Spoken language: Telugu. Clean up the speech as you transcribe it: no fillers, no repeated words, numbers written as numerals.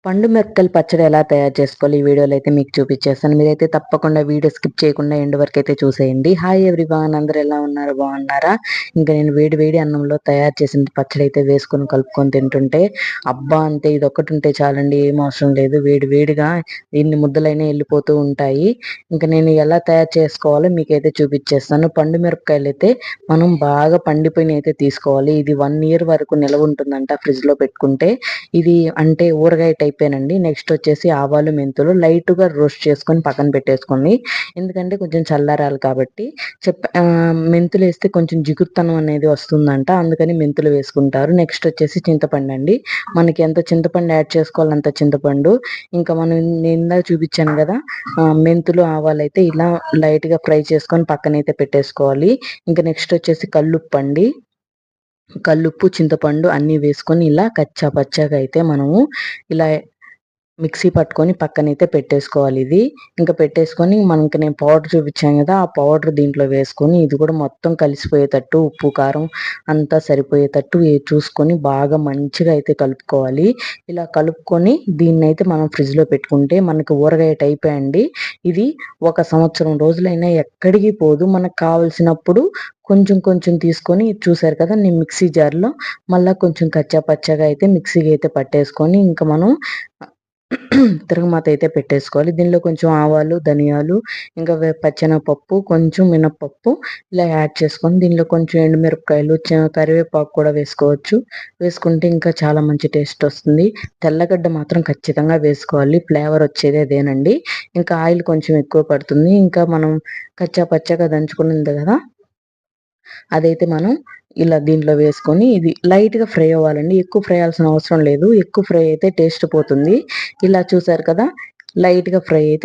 పండు మిరపకాయల పచ్చడి ఎలా తయారు చేసుకోవాలి ఈ వీడియోలో అయితే మీకు చూపించేస్తాను. మీరైతే తప్పకుండా వీడియో స్కిప్ చేయకుండా ఎండ్ వరకు అయితే చూసేయండి. హాయ్ ఎవ్రీవన్, అందరూ ఎలా ఉన్నారు, బాగున్నారా? ఇంకా నేను వేడి వేడి అన్నంలో తయారు చేసిన పచ్చడి అయితే వేసుకొని కలుపుకొని తింటుంటే అబ్బా అంతే, ఇది ఒక్కటి ఉంటే చాలండి, ఏం అవసరం లేదు. వేడి వేడిగా ఇన్ని ముద్దలైనా వెళ్ళిపోతూ ఉంటాయి. ఇంకా నేను ఎలా తయారు చేసుకోవాలో మీకైతే చూపించేస్తాను. పండు మిరపకాయలు అయితే మనం బాగా పండిపోయిన అయితే తీసుకోవాలి. ఇది 1 year వరకు నిలవ ఉంటుందంట ఫ్రిడ్జ్ లో పెట్టుకుంటే. ఇది అంటే ఊరగాయ టైపేనండి. నెక్స్ట్ వచ్చేసి ఆవాలు, మెంతులు లైట్గా రోస్ట్ చేసుకొని పక్కన పెట్టేసుకోండి. ఎందుకంటే కొంచెం చల్లారాలి కాబట్టి. మెంతులు వేస్తే కొంచెం జిగురుతనం అనేది వస్తుందంట, అందుకని మెంతులు వేసుకుంటారు. నెక్స్ట్ వచ్చేసి చింతపండు అండి. మనకి ఎంత చింతపండు యాడ్ చేసుకోవాలి అంత చింతపండు. ఇంకా మనం నేను చూపించాను కదా, మెంతులు ఆవాలు అయితే ఇలా లైట్గా ఫ్రై చేసుకొని పక్కనైతే పెట్టేసుకోవాలి. ఇంకా నెక్స్ట్ వచ్చేసి కల్లుప్పు అండి. కల్లుప్పు, చింతపండు అన్నీ వేసుకొని ఇలా కచ్చా పచ్చాగా అయితే మనము ఇలా మిక్సీ పట్టుకొని పక్కనైతే పెట్టేసుకోవాలి. ఇది ఇంకా పెట్టేసుకొని మనకి నేను పౌడర్ చూపించాను కదా, ఆ పౌడర్ దీంట్లో వేసుకొని ఇది కూడా మొత్తం కలిసిపోయేటట్టు ఉప్పు కారం అంతా సరిపోయేటట్టు చూసుకొని బాగా మంచిగా అయితే కలుపుకోవాలి. ఇలా కలుపుకొని దీన్ని అయితే మనం ఫ్రిడ్జ్లో పెట్టుకుంటే మనకి ఊరగాయ టైపే అండి. ఇది 1 సంవత్సరం రోజులైనా ఎక్కడికి పోదు. మనకు కావలసినప్పుడు కొంచెం కొంచెం తీసుకొని చూసారు కదా, నేను మిక్సీ జార్లో మళ్ళీ కొంచెం కచ్చా పచ్చగా అయితే మిక్సీకి అయితే పట్టేసుకొని ఇంకా మనం తిరగమాత అయితే పెట్టేసుకోవాలి. దీనిలో కొంచెం ఆవాలు, ధనియాలు, ఇంకా పచ్చెనగపప్పు, కొంచెం మినప్పప్పు ఇలా యాడ్ చేసుకొని దీనిలో కొంచెం ఎండుమిరపకాయలు, కరివేపాకు కూడా వేసుకోవచ్చు. వేసుకుంటే ఇంకా చాలా మంచి టేస్ట్ వస్తుంది. తెల్లగడ్డ మాత్రం ఖచ్చితంగా వేసుకోవాలి, ఫ్లేవర్ వచ్చేది అదేనండి. ఇంకా ఆయిల్ కొంచెం ఎక్కువ పడుతుంది. ఇంకా మనం కచ్చా పచ్చగా దంచుకున్నది కదా, అదైతే మనం ఇలా దీంట్లో వేసుకొని ఇది లైట్గా ఫ్రై అవ్వాలండి. ఎక్కువ ఫ్రై అవ్వాల్సిన అవసరం లేదు. ఎక్కువ ఫ్రై అయితే టేస్ట్ పోతుంది. ఇలా చూసారు కదా, లైట్గా ఫ్రై అయితే